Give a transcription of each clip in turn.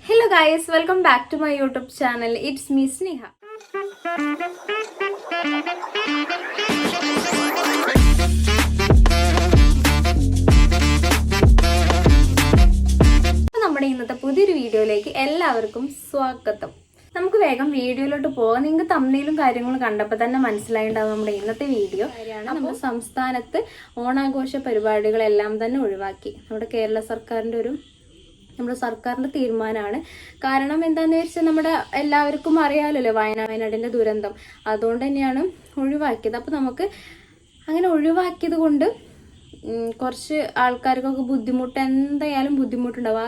Hello guys, welcome back to my YouTube channel. It's me Sneha. നമ്മുടെ ഇന്നത്തെ പുതിയൊരു വീഡിയോയിലേക്ക് എല്ലാവർക്കും സ്വാഗതം. നമുക്ക് വേഗം വീഡിയോയിലോട്ട് പോകാം. നിങ്ങൾക്ക് തമ്മിലും കാര്യങ്ങളും കണ്ടപ്പോൾ തന്നെ മനസ്സിലായിട്ടുണ്ടാവും നമ്മുടെ ഇന്നത്തെ വീഡിയോ. നമ്മുടെ സംസ്ഥാനത്ത് ഓണാഘോഷ പരിപാടികളെല്ലാം തന്നെ ഒഴിവാക്കി. നമ്മുടെ കേരള സർക്കാരിന്റെ തീരുമാനമാണ്. കാരണം എന്താന്ന് വെച്ചാൽ നമ്മുടെ എല്ലാവർക്കും അറിയാമല്ലോ വയനാടിന്റെ ദുരന്തം. അതുകൊണ്ട് തന്നെയാണ് ഒഴിവാക്കിയത്. അപ്പൊ നമുക്ക് അങ്ങനെ ഒഴിവാക്കിയത് കൊണ്ട് കുറച്ച് ആൾക്കാർക്കൊക്കെ എന്തായാലും ബുദ്ധിമുട്ടുണ്ടാവും.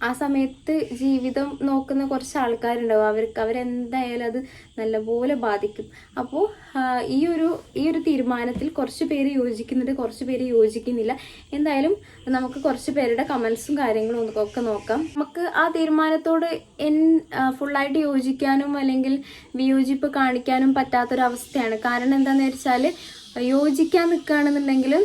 ആ സമയത്ത് ജീവിതം നോക്കുന്ന കുറച്ച് ആൾക്കാരുണ്ടാവും. അവരെന്തായാലും അത് നല്ലപോലെ ബാധിക്കും. അപ്പോൾ ഈ ഒരു തീരുമാനത്തിൽ കുറച്ച് പേര് യോജിക്കുന്നുണ്ട്, കുറച്ച് പേര് യോജിക്കുന്നില്ല. എന്തായാലും നമുക്ക് കുറച്ച് പേരുടെ കമന്റ്സും കാര്യങ്ങളും ഒക്കെ നോക്കാം. നമുക്ക് ആ തീരുമാനത്തോട് ഫുള്ളായിട്ട് യോജിക്കാനും അല്ലെങ്കിൽ വിയോജിപ്പ് കാണിക്കാനും പറ്റാത്തൊരവസ്ഥയാണ്. കാരണം എന്താണെന്ന് വെച്ചാൽ യോജിക്കാൻ നിൽക്കുകയാണെന്നുണ്ടെങ്കിൽ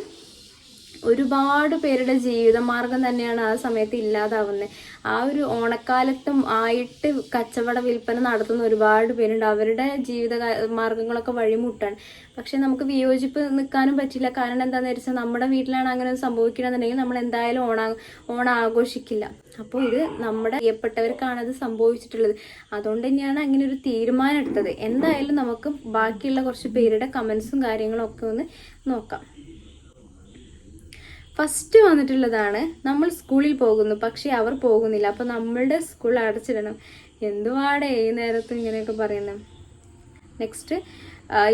ഒരുപാട് പേരുടെ ജീവിതമാർഗം തന്നെയാണ് ആ സമയത്ത് ഇല്ലാതാവുന്നത്. ആ ഒരു ഓണക്കാലത്തും ആയിട്ട് കച്ചവട വിൽപ്പന നടത്തുന്ന ഒരുപാട് പേരുണ്ട്. അവരുടെ ജീവിത മാർഗങ്ങളൊക്കെ വഴിമുട്ടാണ്. പക്ഷെ നമുക്ക് വിയോജിപ്പ് നിൽക്കാനും പറ്റില്ല. കാരണം എന്താണെന്ന് വെച്ചാൽ നമ്മുടെ വീട്ടിലാണ് അങ്ങനെ സംഭവിക്കണമെന്നുണ്ടെങ്കിൽ നമ്മൾ എന്തായാലും ഓണം ആഘോഷിക്കില്ല. അപ്പോൾ ഇത് നമ്മുടെ പ്രിയപ്പെട്ടവർക്കാണ് അത് സംഭവിച്ചിട്ടുള്ളത്. അതുകൊണ്ട് തന്നെയാണ് അങ്ങനെ ഒരു തീരുമാനം എടുത്തത്. എന്തായാലും നമുക്ക് ബാക്കിയുള്ള കുറച്ച് പേരുടെ കമന്റ്സും കാര്യങ്ങളും ഒക്കെ ഒന്ന് നോക്കാം. ഫസ്റ്റ് വന്നിട്ടുള്ളതാണ്, നമ്മൾ സ്കൂളിൽ പോകുന്നു പക്ഷെ അവർ പോകുന്നില്ല, അപ്പൊ നമ്മളുടെ സ്കൂൾ അടച്ചിടണം. എന്തുവാടെ ഈ നേരത്ത് ഇങ്ങനെയൊക്കെ പറയുന്നത്. നെക്സ്റ്റ്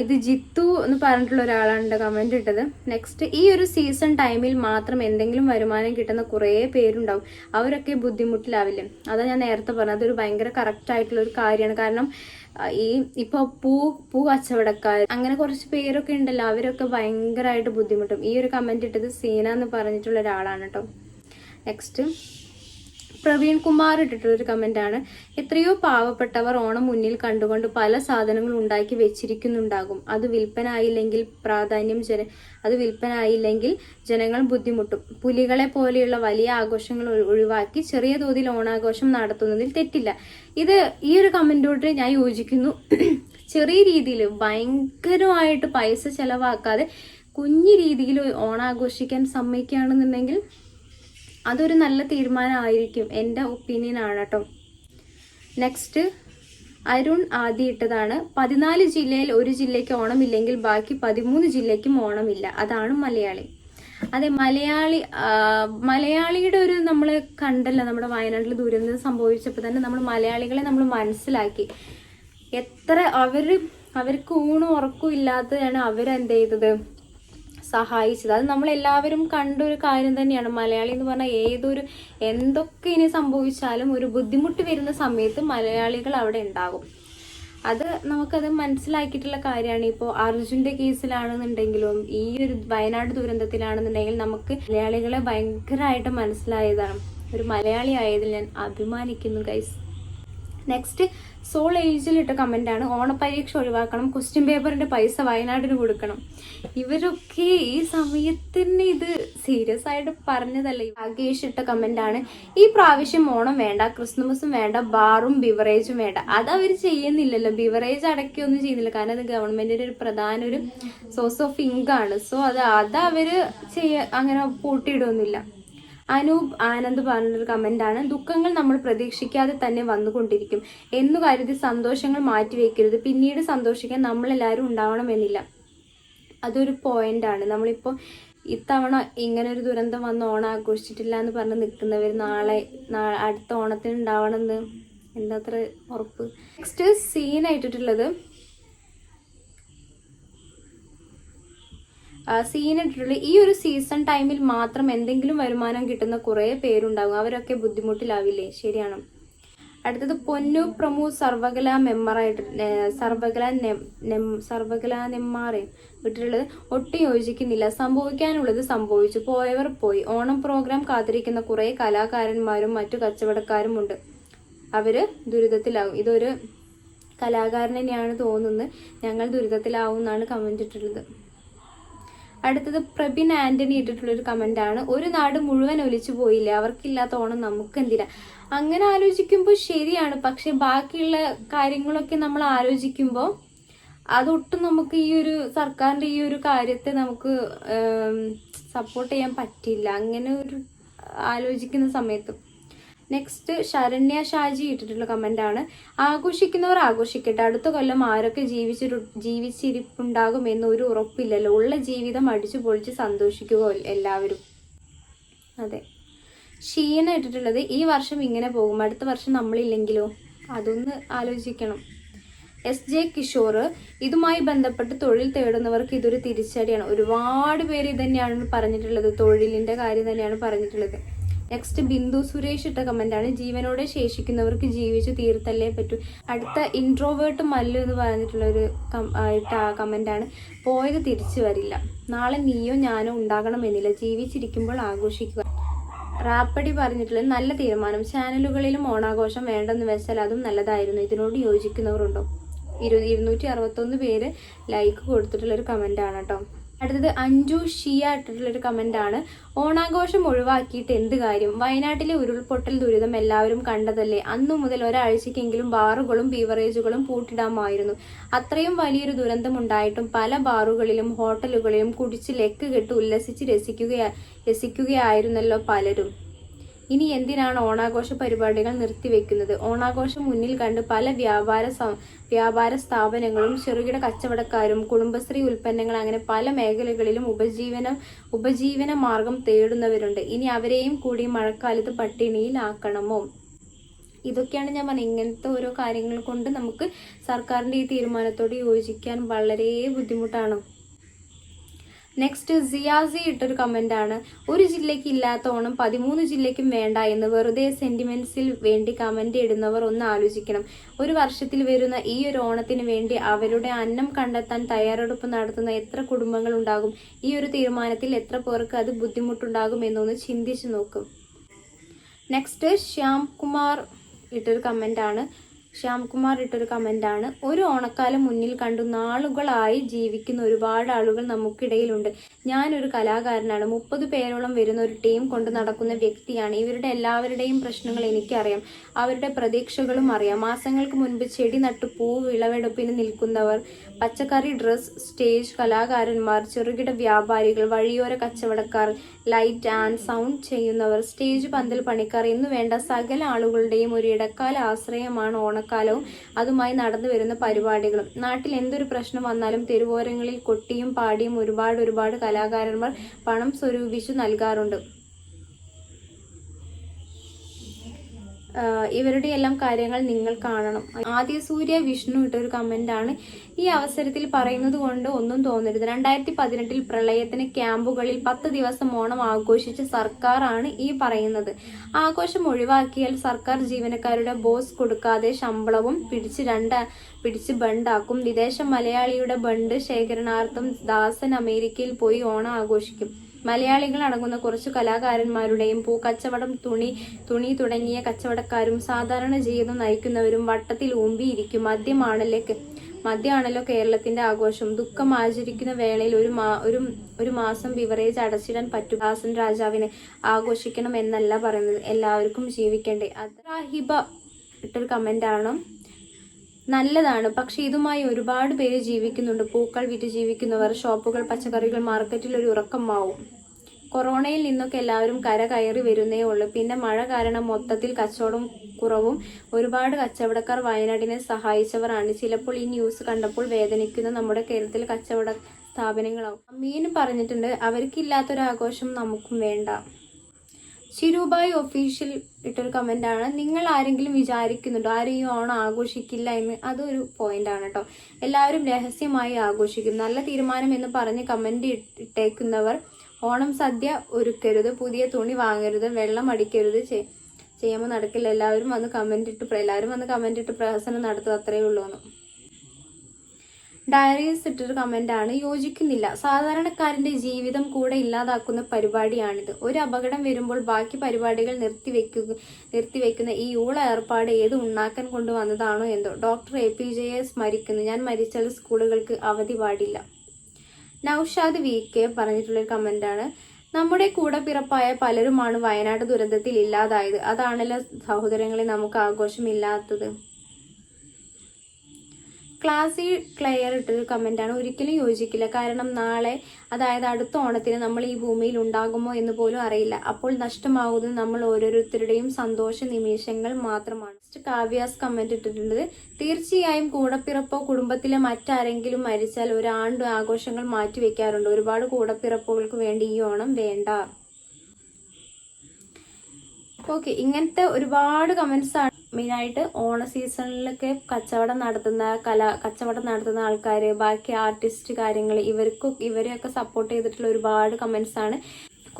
ഇത് ജിത്തു എന്ന് പറഞ്ഞിട്ടുള്ള ഒരാളാണ് കമന്റ് ഇട്ടത്. നെക്സ്റ്റ് ഈ ഒരു സീസൺ ടൈമിൽ മാത്രം എന്തെങ്കിലും വരുമാനം കിട്ടുന്ന കുറേ പേരുണ്ടാവും, അവരൊക്കെ ബുദ്ധിമുട്ടിലാവില്ലേ? അതാ ഞാൻ നേരത്തെ പറഞ്ഞത്. അതൊരു ഭയങ്കര കറക്റ്റ് ആയിട്ടുള്ള ഒരു കാര്യമാണ്. കാരണം ഇപ്പൊ പൂ കച്ചവടക്കാർ അങ്ങനെ കുറച്ച് പേരൊക്കെ ഉണ്ടല്ലോ, അവരൊക്കെ ഭയങ്കരമായിട്ട് ബുദ്ധിമുട്ടും. ഈ ഒരു കമന്റ് ഇട്ടത് സീന എന്ന് പറഞ്ഞിട്ടുള്ള ഒരാളാണ് കേട്ടോ. നെക്സ്റ്റ് പ്രവീൺ കുമാർ ഇട്ടിട്ടുള്ളൊരു കമന്റാണ്. എത്രയോ പാവപ്പെട്ടവർ ഓണം മുന്നിൽ കണ്ടുകൊണ്ട് പല സാധനങ്ങൾ ഉണ്ടാക്കി വെച്ചിരിക്കുന്നുണ്ടാകും. അത് വിൽപ്പനായില്ലെങ്കിൽ ജനങ്ങൾ ബുദ്ധിമുട്ടും. പുലികളെ പോലെയുള്ള വലിയ ആഘോഷങ്ങൾ ഒഴിവാക്കി ചെറിയ തോതിൽ ഓണാഘോഷം നടത്തുന്നതിൽ തെറ്റില്ല. ഈ ഒരു കമന്റോട് ഞാൻ യോജിക്കുന്നു. ചെറിയ രീതിയിൽ ഭയങ്കരമായിട്ട് പൈസ ചെലവാക്കാതെ കുഞ്ഞു രീതിയിൽ ഓണാഘോഷിക്കാൻ സമ്മതിക്കുകയാണെന്നുണ്ടെങ്കിൽ അതൊരു നല്ല തീരുമാനമായിരിക്കും. എൻ്റെ ഒപ്പീനിയൻ ആണ് കേട്ടോ. നെക്സ്റ്റ് അരുൺ ആദ്യം ഇട്ടതാണ്. 14 ജില്ലയിൽ ഒരു ജില്ലയ്ക്ക് ഓണമില്ലെങ്കിൽ ബാക്കി 13 ജില്ലയ്ക്കും ഓണമില്ല. അതാണ് മലയാളി. അതെ, മലയാളിയുടെ ഒരു നമ്മൾ കണ്ടല്ലോ, നമ്മുടെ വയനാട്ടിൽ ദുരന്തം സംഭവിച്ചപ്പോൾ തന്നെ നമ്മൾ മലയാളികളെ നമ്മൾ മനസ്സിലാക്കി. എത്ര അവർക്ക് ഊണും ഉറക്കവും ഇല്ലാത്തതാണ് അവരെന്ത് ചെയ്തത്, സഹായിച്ചത്. അത് നമ്മളെല്ലാവരും കണ്ടൊരു കാര്യം തന്നെയാണ്. മലയാളി എന്ന് പറഞ്ഞാൽ എന്തൊക്കെ ഇനി സംഭവിച്ചാലും ഒരു ബുദ്ധിമുട്ട് വരുന്ന സമയത്ത് മലയാളികൾ അവിടെ ഉണ്ടാകും. അത് നമുക്കത് മനസ്സിലാക്കിയിട്ടുള്ള കാര്യമാണ്. ഇപ്പോൾ അർജുന്റെ കേസിലാണെന്നുണ്ടെങ്കിലും ഈ ഒരു വയനാട് ദുരന്തത്തിലാണെന്നുണ്ടെങ്കിൽ നമുക്ക് മലയാളികളെ ഭയങ്കരമായിട്ട് മനസ്സിലായതാണ്. ഒരു മലയാളി ആയതിൽ ഞാൻ അഭിമാനിക്കുന്നു ഗൈസ്. നെക്സ്റ്റ് സോൾ ഏജിൽ ഇട്ട കമന്റാണ്. ഓണപരീക്ഷ ഒഴിവാക്കണം, ക്വസ്റ്റ്യൻ പേപ്പറിന്റെ പൈസ വയനാടിന് കൊടുക്കണം. ഇവരൊക്കെ ഈ സമയത്തിന് ഇത് സീരിയസ് ആയിട്ട് പറഞ്ഞതല്ലേ. രാകേഷ് ഇട്ട കമന്റാണ്. ഈ പ്രാവശ്യം ഓണം വേണ്ട, ക്രിസ്മസും വേണ്ട, ബാറും ബിവറേജും വേണ്ട. അത് അവർ ചെയ്യുന്നില്ലല്ലോ, ബിവറേജ് അടയ്ക്കൊന്നും ചെയ്യുന്നില്ല. കാരണം അത് ഗവൺമെന്റിന്റെ ഒരു പ്രധാന ഒരു സോഴ്സ് ഓഫ് ഇൻകം ആണ്. സോ അത് അവര് അങ്ങനെ പൂട്ടിയിടൊന്നുമില്ല. അനൂപ് ആനന്ദ് പറഞ്ഞൊരു കമന്റാണ്. ദുഃഖങ്ങൾ നമ്മൾ പ്രതീക്ഷിക്കാതെ തന്നെ വന്നുകൊണ്ടിരിക്കും എന്നു കരുതി സന്തോഷങ്ങൾ മാറ്റിവെക്കരുത്. പിന്നീട് സന്തോഷിക്കാൻ നമ്മളെല്ലാവരും ഉണ്ടാവണമെന്നില്ല. അതൊരു പോയിന്റാണ്. നമ്മളിപ്പോൾ ഇത്തവണ ഇങ്ങനെ ഒരു ദുരന്തം വന്ന് ഓണം ആഘോഷിച്ചിട്ടില്ല എന്ന് പറഞ്ഞ് നിൽക്കുന്നവർ നാളെ അടുത്ത ഓണത്തിന് ഉണ്ടാവണമെന്ന് എന്താ അത്ര ഉറപ്പ്? നെക്സ്റ്റ് സീനായിട്ടുള്ളത് ഇട്ടിട്ടുള്ള ഈ ഒരു സീസൺ ടൈമിൽ മാത്രം എന്തെങ്കിലും വരുമാനം കിട്ടുന്ന കുറേ പേരുണ്ടാകും, അവരൊക്കെ ബുദ്ധിമുട്ടിലാവില്ലേ? ശരിയാണ്. അടുത്തത് പൊന്നു പ്രമു സർവകലാ നെമ്മാറെ ഇട്ടിട്ടുള്ളത്. ഒട്ടും യോജിക്കുന്നില്ല. സംഭവിക്കാനുള്ളത് സംഭവിച്ചു, പോയവർ പോയി. ഓണം പ്രോഗ്രാം കാത്തിരിക്കുന്ന കുറേ കലാകാരന്മാരും മറ്റു കച്ചവടക്കാരും ഉണ്ട്, അവര് ദുരിതത്തിലാവും. ഇതൊരു കലാകാരൻ തന്നെയാണ് തോന്നുന്നത്. ഞങ്ങൾ ദുരിതത്തിലാവും എന്നാണ് കമന്റ് ഇട്ടിട്ടുള്ളത്. അടുത്തത് പ്രബിൻ ആന്റണി ഇട്ടിട്ടുള്ളൊരു കമന്റാണ്. ഒരു നാട് മുഴുവൻ ഒലിച്ചു പോയില്ലേ, അവർക്കില്ലാത്ത ഓണം നമുക്ക് എന്തിനാ? അങ്ങനെ ആലോചിക്കുമ്പോൾ ശരിയാണ്. പക്ഷെ ബാക്കിയുള്ള കാര്യങ്ങളൊക്കെ നമ്മൾ ആലോചിക്കുമ്പോൾ അതൊട്ടും നമുക്ക് ഈ ഒരു സർക്കാരിന്റെ ഈ ഒരു കാര്യത്തെ നമുക്ക് സപ്പോർട്ട് ചെയ്യാൻ പറ്റില്ല, അങ്ങനെ ഒരു ആലോചിക്കുന്ന സമയത്ത്. നെക്സ്റ്റ് ശരണ്യ ഷാജി ഇട്ടിട്ടുള്ള കമന്റാണ്. ആഘോഷിക്കുന്നവർ ആഘോഷിക്കട്ടെ, അടുത്ത കൊല്ലം ആരൊക്കെ ജീവിച്ചിരിപ്പുണ്ടാകുമെന്ന് ഒരു ഉറപ്പില്ലല്ലോ, ഉള്ള ജീവിതം അടിച്ചു പൊളിച്ച് സന്തോഷിക്കുക എല്ലാവരും. അതെ. ഷീന ഇട്ടിട്ടുള്ളത് ഈ വർഷം ഇങ്ങനെ പോകും, അടുത്ത വർഷം നമ്മളില്ലെങ്കിലോ, അതൊന്ന് ആലോചിക്കണം. SJ കിഷോർ, ഇതുമായി ബന്ധപ്പെട്ട് തൊഴിൽ തേടുന്നവർക്ക് ഇതൊരു തിരിച്ചടിയാണ്. ഒരുപാട് പേര് ഇത് തന്നെയാണ് പറഞ്ഞിട്ടുള്ളത്, തൊഴിലിന്റെ കാര്യം തന്നെയാണ് പറഞ്ഞിട്ടുള്ളത്. നെക്സ്റ്റ് ബിന്ദു സുരേഷ് ഇട്ട കമന്റാണ്. ജീവനോടെ ശേഷിക്കുന്നവർക്ക് ജീവിച്ചു തീർത്തല്ലേ പറ്റൂ. അടുത്ത ഇൻട്രോവേർട്ട് മല്ലു എന്ന് പറഞ്ഞിട്ടുള്ള ഒരു ഇട്ട കമന്റാണ്. പോയത് തിരിച്ചു വരില്ല, നാളെ നീയോ ഞാനോ ഉണ്ടാകണമെന്നില്ല, ജീവിച്ചിരിക്കുമ്പോൾ ആഘോഷിക്കുക. റാപ്പടി പറഞ്ഞിട്ടുള്ളത് നല്ല തീരുമാനം, ചാനലുകളിലും ഓണാഘോഷം വേണ്ടെന്ന് വെച്ചാൽ അതും നല്ലതായിരുന്നു. ഇതിനോട് യോജിക്കുന്നവരുണ്ടോ? 261 പേര് ലൈക്ക് കൊടുത്തിട്ടുള്ളൊരു കമന്റാണ് കേട്ടോ. അടുത്തത് അഞ്ജു ഷിയ ഇട്ടിട്ടുള്ളൊരു കമന്റാണ്. ഓണാഘോഷം ഒഴിവാക്കിയിട്ട് എന്ത് കാര്യം, വയനാട്ടിലെ ഉരുൾപൊട്ടൽ ദുരിതം എല്ലാവരും കണ്ടതല്ലേ, അന്നു മുതൽ ഒരാഴ്ചക്കെങ്കിലും ബാറുകളും ബീവറേജുകളും പൂട്ടിടാമായിരുന്നു. അത്രയും വലിയൊരു ദുരന്തം ഉണ്ടായിട്ടും പല ബാറുകളിലും ഹോട്ടലുകളിലും കുടിച്ച് ലെക്ക് കെട്ട് ഉല്ലസിച്ച് രസിക്കുകയായിരുന്നല്ലോ പലരും. ഇനി എന്തിനാണ് ഓണാഘോഷ പരിപാടികൾ നിർത്തിവെക്കുന്നത്? ഓണാഘോഷം മുന്നിൽ കണ്ട് പല വ്യാപാര സ്ഥാപനങ്ങളും ചെറുകിട കച്ചവടക്കാരും കുടുംബശ്രീ ഉൽപ്പന്നങ്ങൾ അങ്ങനെ പല മേഖലകളിലും ഉപജീവന മാർഗം തേടുന്നവരുണ്ട്. ഇനി അവരെയും കൂടി മഴക്കാലത്ത് പട്ടിണിയിലാക്കണമോ? ഇതൊക്കെയാണ് ഞാൻ പറഞ്ഞത്. ഇങ്ങനത്തെ ഓരോ കാര്യങ്ങൾ കൊണ്ട് നമുക്ക് സർക്കാരിന്റെ ഈ തീരുമാനത്തോട് യോജിക്കാൻ വളരെ ബുദ്ധിമുട്ടാണ്. നെക്സ്റ്റ് സിയാസി ഇട്ടൊരു കമന്റാണ്. ഒരു ജില്ലയ്ക്ക് ഇല്ലാത്ത ഓണം 13 ജില്ലയ്ക്കും വേണ്ട എന്ന് വെറുതെ സെന്റിമെന്റ്സിൽ വേണ്ടി കമന്റ് ഇടുന്നവർ ഒന്ന് ആലോചിക്കണം. ഒരു വർഷത്തിൽ വരുന്ന ഈ ഒരു ഓണത്തിന് വേണ്ടി അവരുടെ അന്നം കണ്ടെത്താൻ തയ്യാറെടുപ്പ് നടത്തുന്ന എത്ര കുടുംബങ്ങൾ ഉണ്ടാകും? ഈ ഒരു തീരുമാനത്തിൽ എത്ര പേർക്ക് അത് ബുദ്ധിമുട്ടുണ്ടാകും എന്നൊന്ന് ചിന്തിച്ചു നോക്കും. നെക്സ്റ്റ് ശ്യാംകുമാർ ഇട്ടൊരു കമന്റാണ്. ഒരു ഓണക്കാലം മുന്നിൽ കണ്ടു നാളുകളായി ജീവിക്കുന്ന ഒരുപാട് ആളുകൾ നമുക്കിടയിലുണ്ട്. ഞാനൊരു കലാകാരനാണ്, 30 പേരോളം വരുന്ന ഒരു ടീം കൊണ്ട് നടക്കുന്ന വ്യക്തിയാണ്. ഇവരുടെ എല്ലാവരുടെയും പ്രശ്നങ്ങൾ എനിക്കറിയാം, അവരുടെ പ്രതീക്ഷകളും അറിയാം. മാസങ്ങൾക്ക് മുൻപ് ചെടി നട്ടു പൂ വിളവെടുപ്പിന് നിൽക്കുന്നവർ, പച്ചക്കറി ഡ്രസ് സ്റ്റേജ് കലാകാരന്മാർ, ചെറുകിട വ്യാപാരികൾ, വഴിയോര കച്ചവടക്കാർ, ലൈറ്റ് ആൻഡ് സൗണ്ട് ചെയ്യുന്നവർ, സ്റ്റേജ് പന്തൽ പണിക്കാർ എന്നു വേണ്ട സകല ആളുകളുടെയും ഒരു ഇടക്കാല ആശ്രയമാണ് ഓണക്കാലവും അതുമായി നടന്നു വരുന്ന പരിപാടികളും. നാട്ടിൽ എന്തൊരു പ്രശ്നം വന്നാലും തെരുവോരങ്ങളിൽ കൊട്ടിയും പാടിയും ഒരുപാട് കലാകാരന്മാർ പണം സ്വരൂപിച്ചു നൽകാറുണ്ട്. ഇവരുടെ എല്ലാം കാര്യങ്ങൾ നിങ്ങൾ കാണണം. ആദ്യസൂര്യ വിഷ്ണു ഇട്ടൊരു കമന്റാണ്. ഈ അവസരത്തിൽ പറയുന്നത് കൊണ്ട് ഒന്നും തോന്നരുത്, 2018 പ്രളയത്തിന് ക്യാമ്പുകളിൽ 10 ദിവസം ഓണം ആഘോഷിച്ച സർക്കാരാണ് ഈ പറയുന്നത്. ആഘോഷം ഒഴിവാക്കിയാൽ സർക്കാർ ജീവനക്കാരുടെ ബോസ് കൊടുക്കാതെ ശമ്പളവും പിടിച്ച് ബണ്ടാക്കും. വിദേശ മലയാളിയുടെ ബണ്ട് ശേഖരണാർത്ഥം ദാസൻ അമേരിക്കയിൽ പോയി ഓണം ആഘോഷിക്കും. മലയാളികൾ അടങ്ങുന്ന കുറച്ചു കലാകാരന്മാരുടെയും പൂക്കച്ചവടം, തുണി തുടങ്ങിയ കച്ചവടക്കാരും സാധാരണ ജീവിതം നയിക്കുന്നവരും വട്ടത്തിൽ ഊമ്പിയിരിക്കും. മദ്യമാണല്ലോ കേരളത്തിന്റെ ആഘോഷം. ദുഃഖം ആചരിക്കുന്ന വേളയിൽ ഒരു മാസം ബിവറേജ് അടച്ചിടാൻ പറ്റും. ദാസൻ രാജാവിനെ ആഘോഷിക്കണം എന്നല്ല പറയുന്നത്, എല്ലാവർക്കും ജീവിക്കണ്ടേ. അദ്രാഹിബ ഇട്ടൊരു കമന്റാണ്. നല്ലതാണ്, പക്ഷെ ഇതുമായി ഒരുപാട് പേര് ജീവിക്കുന്നുണ്ട്. പൂക്കൾ വിറ്റ് ജീവിക്കുന്നവർ, ഷോപ്പുകൾ, പച്ചക്കറികൾ, മാർക്കറ്റിൽ ഒരു ഉറക്കമാവും. കൊറോണയിൽ നിന്നൊക്കെ എല്ലാവരും കയറി വരുന്നേ ഉള്ളൂ. പിന്നെ മഴ കാരണം മൊത്തത്തിൽ കച്ചവടം കുറവും. ഒരുപാട് കച്ചവടക്കാർ വയനാടിനെ സഹായിച്ചവരാണ്. ചിലപ്പോൾ ഈ ന്യൂസ് കണ്ടപ്പോൾ വേദനിക്കുന്ന നമ്മുടെ കേരളത്തിലെ കച്ചവട സ്ഥാപനങ്ങളാവും. അമ്മീന് പറഞ്ഞിട്ടുണ്ട്, അവർക്കില്ലാത്തൊരാഘോഷം നമുക്കും വേണ്ട. ചിരുബായ് ഒഫീഷ്യൽ ഇട്ടൊരു കമന്റാണ്. നിങ്ങൾ ആരെങ്കിലും വിചാരിക്കുന്നുണ്ടോ ആരെയും ഓണം ആഘോഷിക്കില്ല എന്ന്? അതൊരു പോയിന്റാണ് കേട്ടോ. എല്ലാവരും രഹസ്യമായി ആഘോഷിക്കും. നല്ല തീരുമാനം എന്ന് പറഞ്ഞ് കമന്റ് ഇട്ടേക്കുന്നവർ ഓണം സദ്യ ഒരുക്കരുത്, പുതിയ തുണി വാങ്ങരുത്, വെള്ളം അടിക്കരുത് ചെയ്യുമ്പോൾ നടക്കില്ല. എല്ലാവരും വന്ന് കമന്റ് ഇട്ട് പ്രഹസനം നടത്തുക, അത്രയേ ഉള്ളൂ എന്ന്. ഡയറീസ് ഇട്ടൊരു കമന്റാണ്. യോജിക്കുന്നില്ല, സാധാരണക്കാരന്റെ ജീവിതം കൂടെ ഇല്ലാതാക്കുന്ന പരിപാടിയാണിത്. ഒരു അപകടം വരുമ്പോൾ ബാക്കി പരിപാടികൾ നിർത്തിവെക്കുന്ന ഈ ഊള ഏർപ്പാട് ഏത് ഉണ്ണാക്കാൻ കൊണ്ടുവന്നതാണോ എന്തോ. ഡോക്ടർ APJയെ സ്മരിക്കുന്നു. ഞാൻ മരിച്ചാൽ സ്കൂളുകൾക്ക് അവധി പാടില്ല. നൗഷാദ് VK പറഞ്ഞിട്ടുള്ളൊരു കമന്റാണ്. നമ്മുടെ കൂടെ പിറപ്പായ പലരുമാണ് വയനാട് ദുരന്തത്തിൽ ഇല്ലാതായത്. അതാണല്ലോ സഹോദരങ്ങളെ നമുക്ക് ആഘോഷമില്ലാത്തത്. ക്ലാസി ക്ലെയർ ഇട്ടൊരു കമന്റാണ്. ഒരിക്കലും യോജിക്കില്ല. കാരണം നാളെ, അതായത് അടുത്ത ഓണത്തിന് നമ്മൾ ഈ ഭൂമിയിൽ ഉണ്ടാകുമോ എന്ന് പോലും അറിയില്ല. അപ്പോൾ നഷ്ടമാകുന്നത് നമ്മൾ ഓരോരുത്തരുടെയും സന്തോഷ നിമിഷങ്ങൾ മാത്രമാണ്. കാവ്യാസ് കമന്റ് ഇട്ടിട്ടുണ്ട്. തീർച്ചയായും കൂടപ്പിറപ്പോ കുടുംബത്തിലെ മറ്റാരെങ്കിലും മരിച്ചാൽ ഒരാണ്ട് ആഘോഷങ്ങൾ മാറ്റിവെക്കാറുണ്ട്. ഒരുപാട് കൂടപ്പിറപ്പുകൾക്ക് വേണ്ടി ഈ ഓണം വേണ്ട. ഓക്കെ, ഇങ്ങനത്തെ ഒരുപാട് കമന്റ്സ് ആണ്. മെയിനായിട്ട് ഓണ സീസണിലൊക്കെ കച്ചവടം നടത്തുന്ന ആൾക്കാർ, ബാക്കി ആർട്ടിസ്റ്റ് കാര്യങ്ങൾ, ഇവരെയൊക്കെ സപ്പോർട്ട് ചെയ്തിട്ടുള്ള ഒരുപാട് കമന്റ്സ് ആണ്.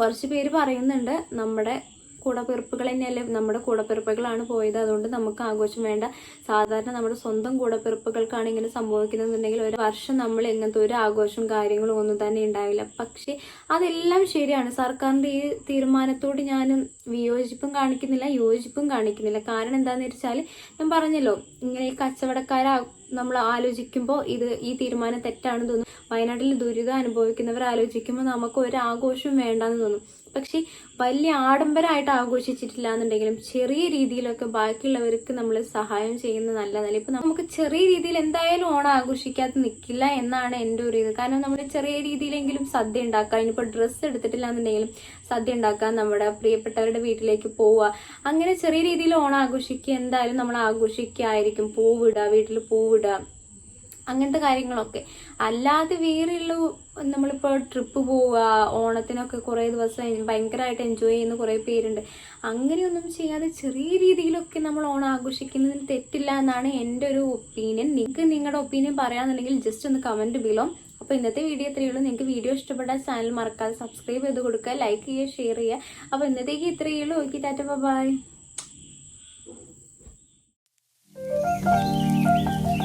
കുറച്ച് പേര് പറയുന്നുണ്ട് നമ്മുടെ കൂടപ്പിറപ്പുകൾ തന്നെയല്ലേ, നമ്മുടെ കൂടപ്പിറപ്പുകളാണ് പോയത്, അതുകൊണ്ട് നമുക്ക് ആഘോഷം വേണ്ട. സാധാരണ നമ്മുടെ സ്വന്തം കൂടപ്പിറപ്പുകൾക്കാണ് ഇങ്ങനെ സംഭവിക്കുന്നതെന്നുണ്ടെങ്കിൽ ഒരു വർഷം നമ്മൾ ഇങ്ങനത്തെ ഒരു ആഘോഷവും കാര്യങ്ങളും ഒന്നും തന്നെ ഉണ്ടാവില്ല. പക്ഷെ അതെല്ലാം ശരിയാണ്. സർക്കാരിന്റെ ഈ തീരുമാനത്തോട് ഞാൻ വിയോജിപ്പും കാണിക്കുന്നില്ല, യോജിപ്പും കാണിക്കുന്നില്ല. കാരണം എന്താണെന്ന് വെച്ചാൽ, ഞാൻ പറഞ്ഞല്ലോ, ഇങ്ങനെ ഈ കച്ചവടക്കാരെ നമ്മൾ ആലോചിക്കുമ്പോൾ ഈ തീരുമാനം തെറ്റാണെന്ന് തോന്നും. വയനാട്ടിൽ ദുരിതം അനുഭവിക്കുന്നവർ ആലോചിക്കുമ്പോൾ നമുക്ക് ഒരു ആഘോഷവും വേണ്ടെന്ന് തോന്നും. പക്ഷെ വലിയ ആഡംബരമായിട്ട് ആഘോഷിച്ചിട്ടില്ല എന്നുണ്ടെങ്കിലും ചെറിയ രീതിയിലൊക്കെ ബാക്കിയുള്ളവർക്ക് നമ്മൾ സഹായം ചെയ്യുന്നത് നല്ലതല്ല. ഇപ്പൊ നമുക്ക് ചെറിയ രീതിയിൽ എന്തായാലും ഓണം ആഘോഷിക്കാതെ നിൽക്കില്ല എന്നാണ് എൻ്റെ ഒരു ഇത്. കാരണം നമ്മൾ ചെറിയ രീതിയിലെങ്കിലും സദ്യ ഉണ്ടാക്കാം. ഇനിയിപ്പോൾ ഡ്രസ്സ് എടുത്തിട്ടില്ല എന്നുണ്ടെങ്കിലും സദ്യ ഉണ്ടാക്കാൻ, നമ്മുടെ പ്രിയപ്പെട്ടവരുടെ വീട്ടിലേക്ക് പോവുക, അങ്ങനെ ചെറിയ രീതിയിൽ ഓണം ആഘോഷിക്കുക. എന്തായാലും നമ്മൾ ആഘോഷിക്കായിരിക്കും. പൂവിടുക, വീട്ടിൽ പൂവിടുക, അങ്ങനത്തെ കാര്യങ്ങളൊക്കെ. അല്ലാതെ വേറെയുള്ള നമ്മളിപ്പോൾ ട്രിപ്പ് പോവുക, ഓണത്തിനൊക്കെ കുറേ ദിവസം ഭയങ്കരമായിട്ട് എൻജോയ് ചെയ്യുന്ന കുറേ പേരുണ്ട്. അങ്ങനെയൊന്നും ചെയ്യാതെ ചെറിയ രീതിയിലൊക്കെ നമ്മൾ ഓണം ആഘോഷിക്കുന്നതിന് തെറ്റില്ല എന്നാണ് എൻ്റെ ഒരു ഒപ്പീനിയൻ. നിങ്ങൾക്ക് നിങ്ങളുടെ ഒപ്പീനിയൻ പറയാന്നുണ്ടെങ്കിൽ ജസ്റ്റ് ഒന്ന് കമൻറ്റ് ബിലോ. അപ്പോൾ ഇന്നത്തെ വീഡിയോ ഇത്രയേ ഉള്ളൂ. നിങ്ങൾക്ക് വീഡിയോ ഇഷ്ടപ്പെട്ടാൽ ചാനൽ മറക്കാതെ സബ്സ്ക്രൈബ് ചെയ്ത് കൊടുക്കുക, ലൈക്ക് ചെയ്യുക, ഷെയർ ചെയ്യുക. അപ്പോൾ ഇന്നത്തേക്ക് ഇത്രയേ ഉള്ളൂ. Okay, tata, by.